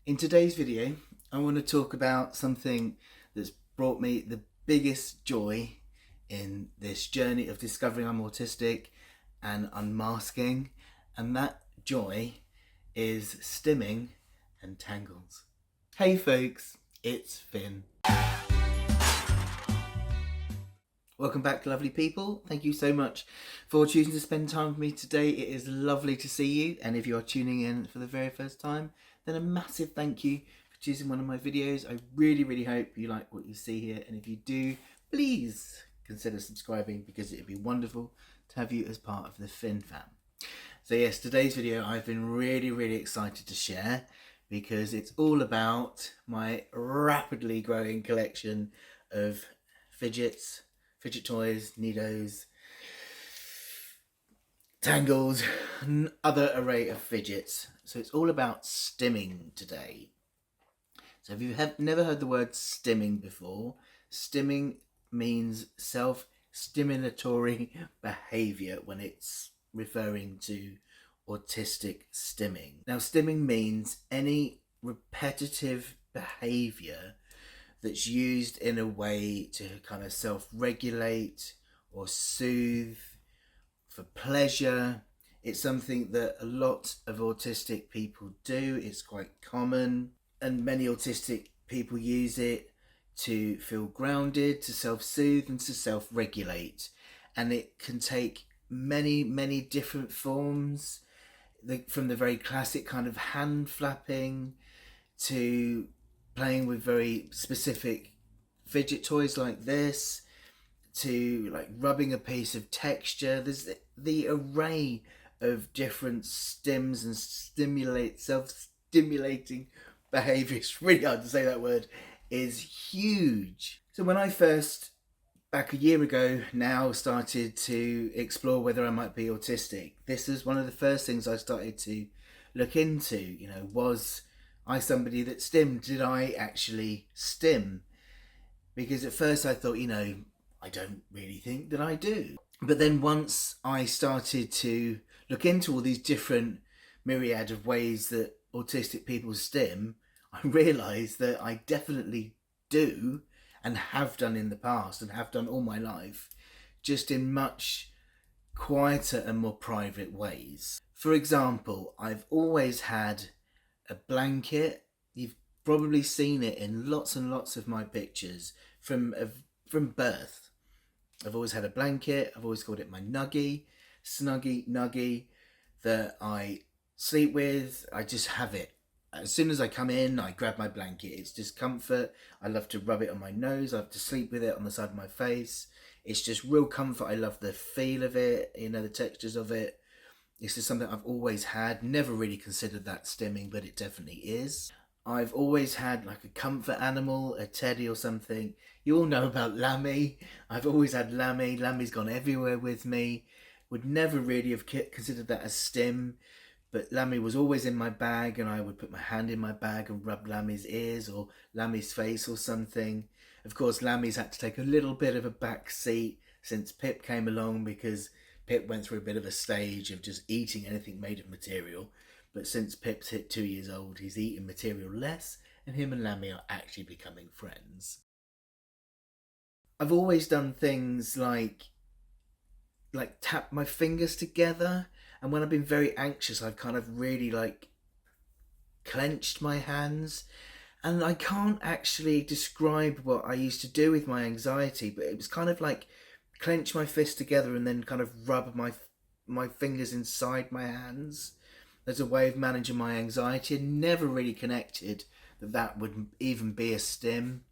In today's video, I want to talk about something that's brought me the biggest joy in this journey of discovering I'm autistic and unmasking, and that joy is stimming and tangles. Hey folks, it's Finn. Welcome back, lovely people. Thank you so much for choosing to spend time with me today. It is lovely to see you, and if you are tuning in for the very first time, then a massive thank you for choosing one of my videos. I really hope you like what you see here, and if you do, please consider subscribing because it'd be wonderful to have you as part of the Finn fam. So yes, today's video I've been really excited to share because it's all about my rapidly growing collection of fidget toys, Nidos, Tangles, and other array of fidgets. So it's all about stimming today. So if you have never heard the word stimming before, stimming means self-stimulatory behaviour when it's referring to autistic stimming. Now, stimming means any repetitive behaviour that's used in a way to kind of self-regulate or soothe for pleasure. It's something that a lot of autistic people do. It's quite common, and many autistic people use it to feel grounded, to self-soothe and to self-regulate. And it can take many different forms, from the very classic kind of hand flapping to playing with very specific fidget toys like this, to like rubbing a piece of texture. There's the array of different stims and self-stimulating behaviour. It's really hard to say that word, is huge. So when I first, back a year ago now, started to explore whether I might be autistic, this is one of the first things I started to look into. You know, was I somebody that stimmed? Did I actually stim? Because at first I thought, you know, I don't really think that I do. But then once I started to look into all these different myriad of ways that autistic people stim, I realised that I definitely do, and have done in the past, and have done all my life, just in much quieter and more private ways. For example, I've always had a blanket. You've probably seen it in lots and lots of my pictures from birth. I've always had a blanket. I've always called it my nuggie, nuggie that I sleep with. I just have it. As soon as I come in, I grab my blanket. It's just comfort. I love to rub it on my nose. I love to sleep with it on the side of my face. It's just real comfort. I love the feel of it, you know, the textures of it. It's just something I've always had. Never really considered that stimming, but it definitely is. I've always had like a comfort animal, a teddy or something. You all know about Lammy. I've always had Lammy. Lammy's gone everywhere with me. Would never really have considered that as stim, but Lammy was always in my bag, and I would put my hand in my bag and rub Lammy's ears or Lammy's face or something. Of course, Lammy's had to take a little bit of a back seat since Pip came along, because Pip went through a bit of a stage of just eating anything made of material. But since Pip's hit 2 years old, he's eating material less, and him and Lammy are actually becoming friends. I've always done things like tap my fingers together, and when I've been very anxious, I've kind of really like clenched my hands. And I can't actually describe what I used to do with my anxiety, but it was kind of like clench my fist together and then kind of rub my fingers inside my hands as a way of managing my anxiety. I never really connected that would even be a stim.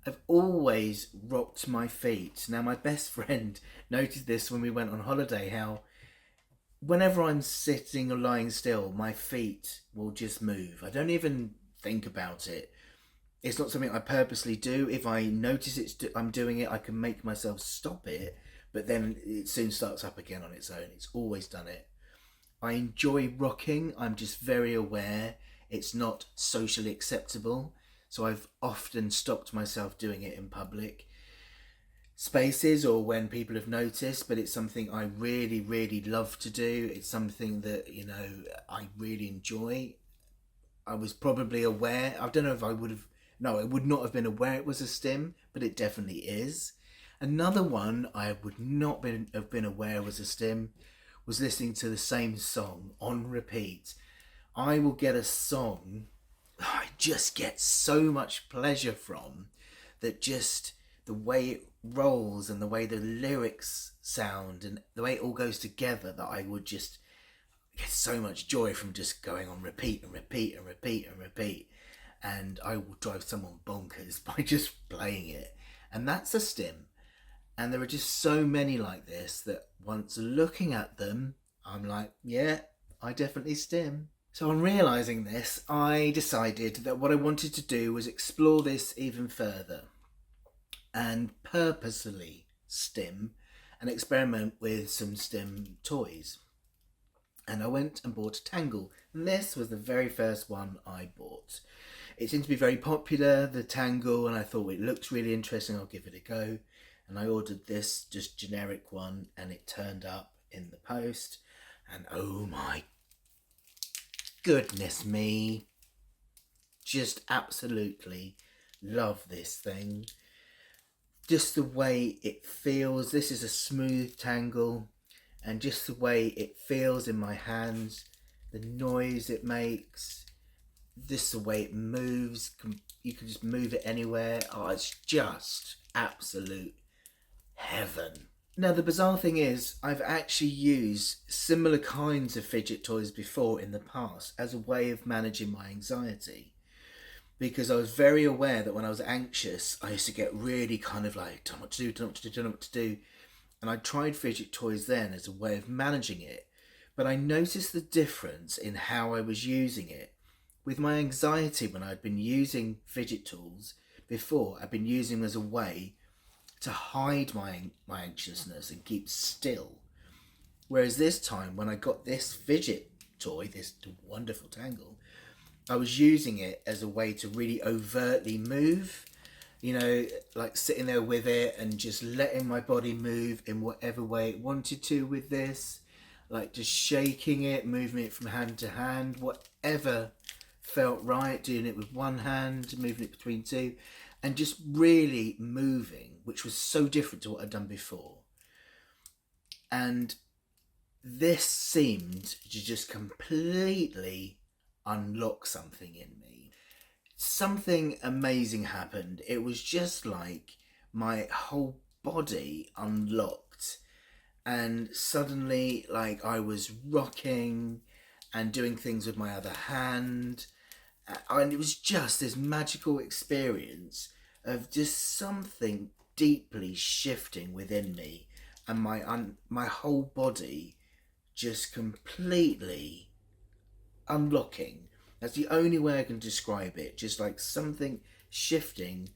I've always rocked my feet. Now, my best friend noticed this when we went on holiday, how whenever I'm sitting or lying still, my feet will just move. I don't even think about it. It's not something I purposely do. If I notice I'm doing it, I can make myself stop it, but then it soon starts up again on its own. It's always done it. I enjoy rocking. I'm just very aware it's not socially acceptable, so I've often stopped myself doing it in public spaces or when people have noticed, but it's something I really love to do. It's something that, you know, I really enjoy. I was probably aware. I don't know if I would have. No, I would not have been aware it was a stim, but it definitely is. Another one I would not have been aware was a stim was listening to the same song on repeat. I will get a song I just get so much pleasure from, that just the way it rolls and the way the lyrics sound and the way it all goes together, that I would just get so much joy from just going on repeat and repeat and repeat and repeat. And I will drive someone bonkers by just playing it. And that's a stim. And there are just so many like this that once looking at them, I'm like, yeah, I definitely stim. So on realising this, I decided that what I wanted to do was explore this even further and purposely stim and experiment with some stim toys. And I went and bought a Tangle. And this was the very first one I bought. It seemed to be very popular, the Tangle, and I thought it looks really interesting, I'll give it a go. And I ordered this just generic one, and it turned up in the post. And oh my goodness me, just absolutely love this thing. Just the way it feels. This is a smooth Tangle, and just the way it feels in my hands, the noise it makes, just the way it moves. You can just move it anywhere. Oh, it's just absolute heaven. Now, the bizarre thing is, I've actually used similar kinds of fidget toys before in the past as a way of managing my anxiety. Because I was very aware that when I was anxious, I used to get really kind of like, don't know what to do, don't know what to do, don't know what to do. And I tried fidget toys then as a way of managing it. But I noticed the difference in how I was using it. With my anxiety, when I'd been using fidget tools before, I'd been using them as a way to hide my anxiousness and keep still. Whereas this time, when I got this fidget toy, this wonderful Tangle, I was using it as a way to really overtly move, you know, like sitting there with it and just letting my body move in whatever way it wanted to with this, like just shaking it, moving it from hand to hand, whatever felt right, doing it with one hand, moving it between two, and just really moving, which was so different to what I'd done before. And this seemed to just completely unlock something in me. Something amazing happened. It was just like my whole body unlocked, and suddenly like I was rocking and doing things with my other hand, and it was just this magical experience of just something deeply shifting within me, and my whole body just completely unlocking. That's the only way I can describe it. Just like something shifting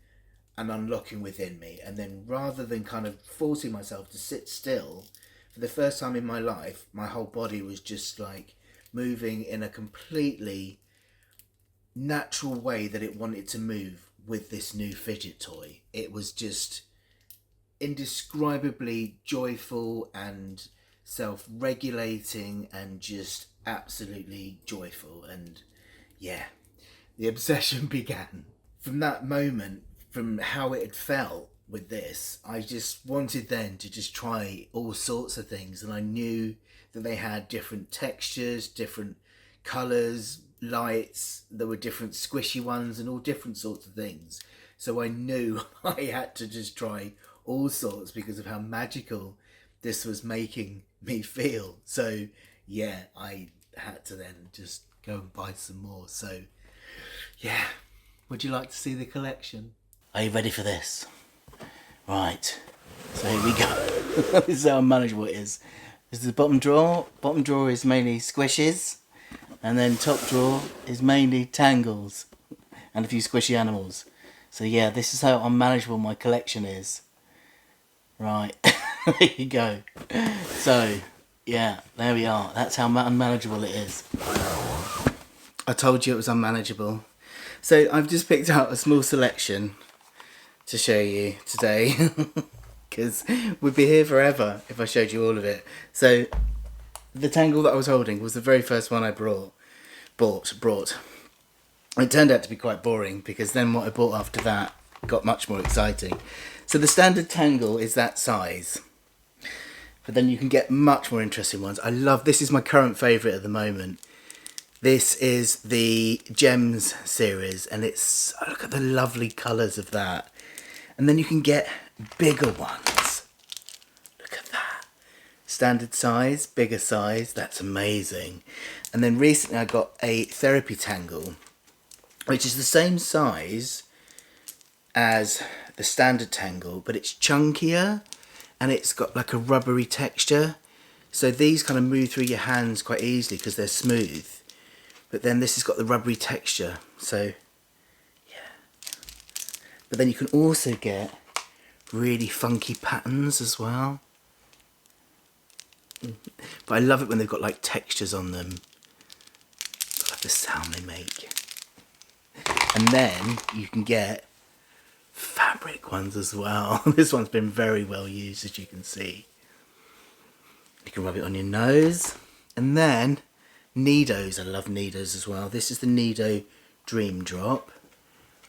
and unlocking within me. And then rather than kind of forcing myself to sit still, for the first time in my life, my whole body was just like moving in a completely natural way that it wanted to move with this new fidget toy. It was just indescribably joyful and self-regulating and just absolutely joyful. And yeah, the obsession began. From that moment, from how it had felt with this, I just wanted then to just try all sorts of things, and I knew that they had different textures, different colours, lights, there were different squishy ones and all different sorts of things. So I knew I had to just try all sorts because of how magical this was making me feel. So yeah, I had to then just go and buy some more. So yeah, would you like to see the collection? Are you ready for this? Right, so here we go. This is how unmanageable it is. This is the bottom drawer. Bottom drawer is mainly squishes, and then top drawer is mainly tangles and a few squishy animals. So yeah, this is how unmanageable my collection is. Right, there you go. So yeah, there we are. That's how unmanageable it is. I told you it was unmanageable. So I've just picked out a small selection to show you today, because we'd be here forever if I showed you all of it. So the Tangle that I was holding was the very first one I brought. It turned out to be quite boring because then what I bought after that got much more exciting. So the standard Tangle is that size, but then you can get much more interesting ones. I love, this is my current favourite at the moment. This is the Gems series, and it's, oh, look at the lovely colours of that. And then you can get bigger ones. Look at that. Standard size, bigger size, that's amazing. And then recently I got a Therapy Tangle, which is the same size as the standard Tangle, but it's chunkier and it's got like a rubbery texture. So these kind of move through your hands quite easily because they're smooth. But then this has got the rubbery texture, so yeah. But then you can also get really funky patterns as well. But I love it when they've got like textures on them. I love the sound they make. And then you can get fabric ones as well. This one's been very well used, as you can see. You can rub it on your nose. And then Nidos, I love Nidos as well. This is the Nido Dream Drop.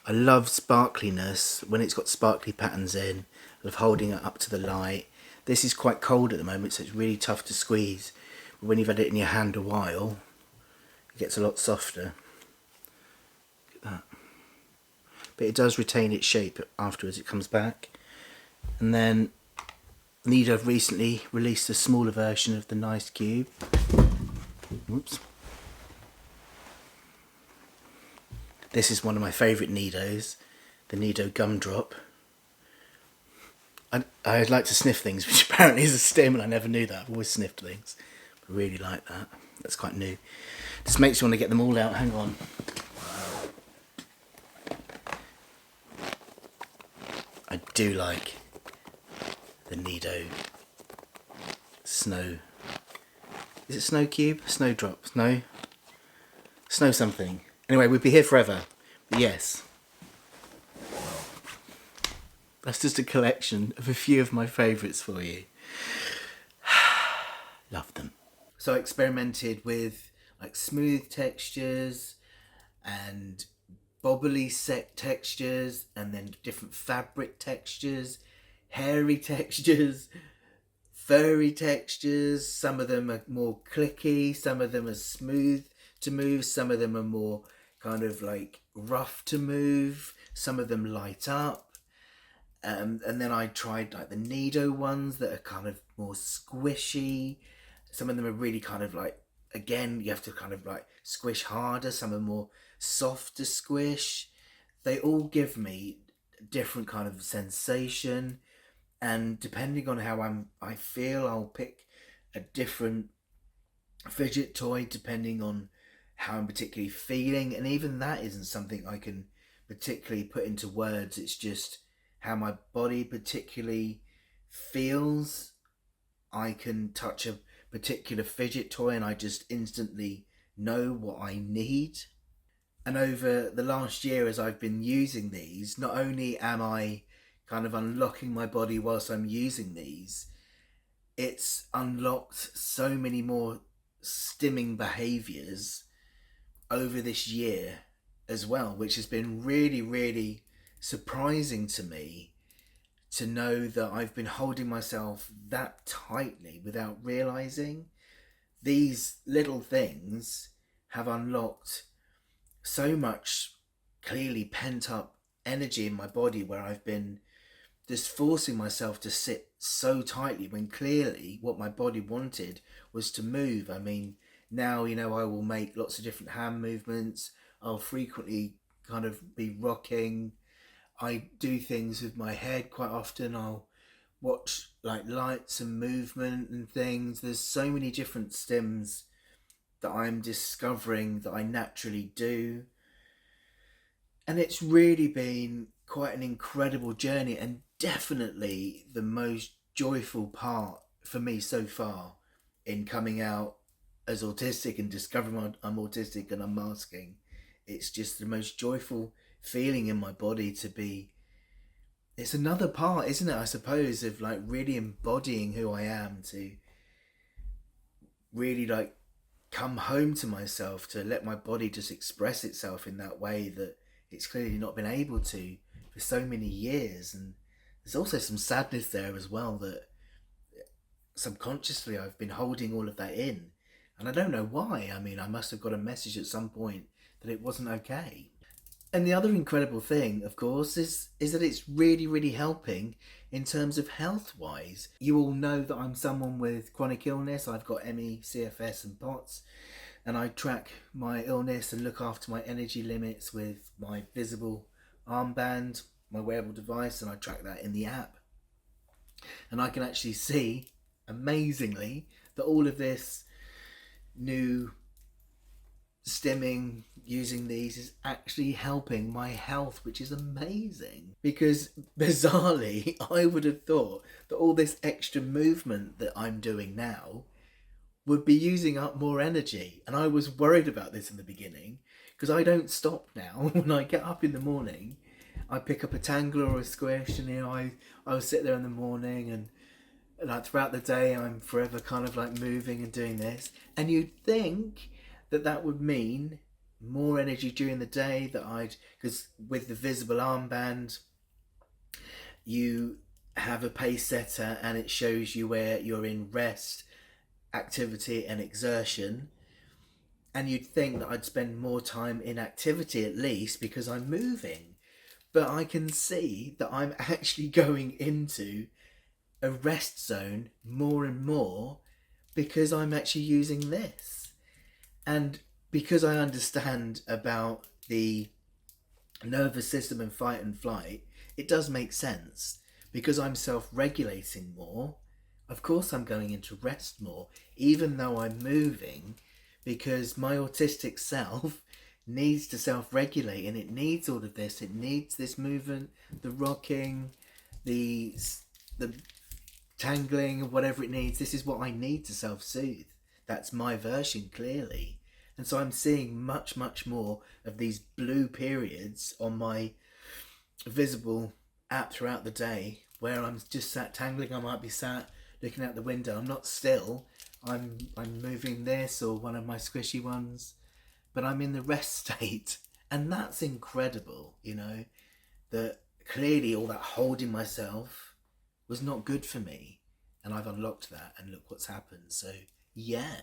I love sparkliness when it's got sparkly patterns in. I love holding it up to the light. This is quite cold at the moment, so it's really tough to squeeze. But when you've had it in your hand a while, it gets a lot softer. Look at that. But it does retain its shape afterwards, it comes back. And then Nido have recently released a smaller version of the Nice Cube. Whoops. This is one of my favourite Nidos, the Nido Gumdrop. I'd like to sniff things, which apparently is a stim, and I never knew that. I've always sniffed things. I really like that. That's quite new. Just makes you want to get them all out. Hang on. I do like the Nido Snow. Is it Snow Cube? Snowdrop? Snow something. Anyway, we'd be here forever. But yes. That's just a collection of a few of my favourites for you. Love them. So I experimented with like smooth textures and bobbly set textures, and then different fabric textures, hairy textures, furry textures. Some of them are more clicky, some of them are smooth to move, some of them are more kind of like rough to move, some of them light up. And then I tried like the Nido ones that are kind of more squishy. Some of them are really kind of like, again, you have to kind of like squish harder. Some are more soft to squish. They all give me a different kind of sensation. And depending on how I feel, I'll pick a different fidget toy depending on how I'm particularly feeling. And even that isn't something I can particularly put into words. It's just how my body particularly feels. I can touch a particular fidget toy and I just instantly know what I need. And over the last year, as I've been using these, not only am I kind of unlocking my body whilst I'm using these, it's unlocked so many more stimming behaviours over this year as well, which has been really, really surprising to me to know that I've been holding myself that tightly without realising. These little things have unlocked so much clearly pent up energy in my body, where I've been just forcing myself to sit so tightly when clearly what my body wanted was to move. I mean, now, you know, I will make lots of different hand movements. I'll frequently kind of be rocking. I do things with my head quite often. I'll watch like lights and movement and things. There's so many different stims that I'm discovering that I naturally do. And it's really been quite an incredible journey, and definitely the most joyful part for me so far in coming out as autistic and discovering I'm autistic and unmasking. It's just the most joyful feeling in my body to be. It's another part, isn't it, I suppose, of like really embodying who I am, to really like come home to myself, to let my body just express itself in that way that it's clearly not been able to for so many years. And there's also some sadness there as well, that subconsciously I've been holding all of that in, and I don't know why. I mean, I must have got a message at some point that it wasn't okay. And the other incredible thing, of course, is that it's really, really helping in terms of health wise. You all know that I'm someone with chronic illness. I've got ME, CFS and POTS, and I track my illness and look after my energy limits with my visible armband, my wearable device, and I track that in the app. And I can actually see, amazingly, that all of this new stimming using these is actually helping my health, which is amazing. Because bizarrely, I would have thought that all this extra movement that I'm doing now would be using up more energy, and I was worried about this in the beginning, because I don't stop now. When I get up in the morning, I pick up a Tangle or a squish, and I will sit there in the morning, and like throughout the day I'm forever kind of like moving and doing this, and you'd think that would mean more energy during the day, because with the visible armband you have a pace setter and it shows you where you're in rest, activity and exertion, and you'd think that I'd spend more time in activity at least because I'm moving. But I can see that I'm actually going into a rest zone more and more because I'm actually using this. And because I understand about the nervous system and fight and flight, it does make sense. Because I'm self-regulating more, of course I'm going into rest more, even though I'm moving, because my autistic self needs to self-regulate, and it needs all of this. It needs this movement, the rocking, the tangling, whatever it needs. This is what I need to self-soothe. That's my version, clearly. And so I'm seeing much, much more of these blue periods on my visible app throughout the day, where I'm just sat tangling. I might be sat looking out the window. I'm not still. I'm moving this or one of my squishy ones, but I'm in the rest state. And that's incredible, you know, that clearly all that holding myself was not good for me. And I've unlocked that, and look what's happened. So yeah,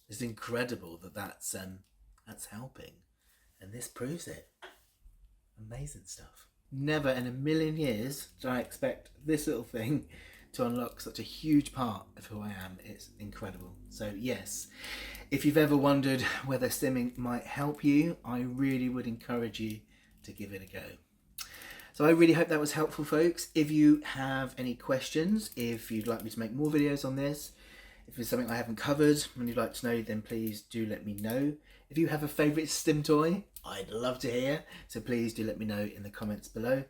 it's incredible that's helping, and this proves it. Amazing stuff. Never in a million years did I expect this little thing to unlock such a huge part of who I am. It's incredible. So yes, if you've ever wondered whether stimming might help you, I really would encourage you to give it a go. So I really hope that was helpful, folks. If you have any questions, if you'd like me to make more videos on this, if there's something I haven't covered and you'd like to know, then please do let me know. If you have a favourite stim toy, I'd love to hear. So please do let me know in the comments below.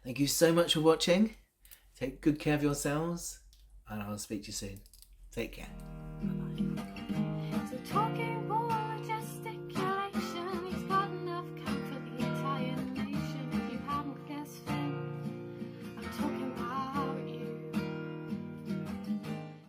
Thank you so much for watching. Take good care of yourselves, and I'll speak to you soon. Take care.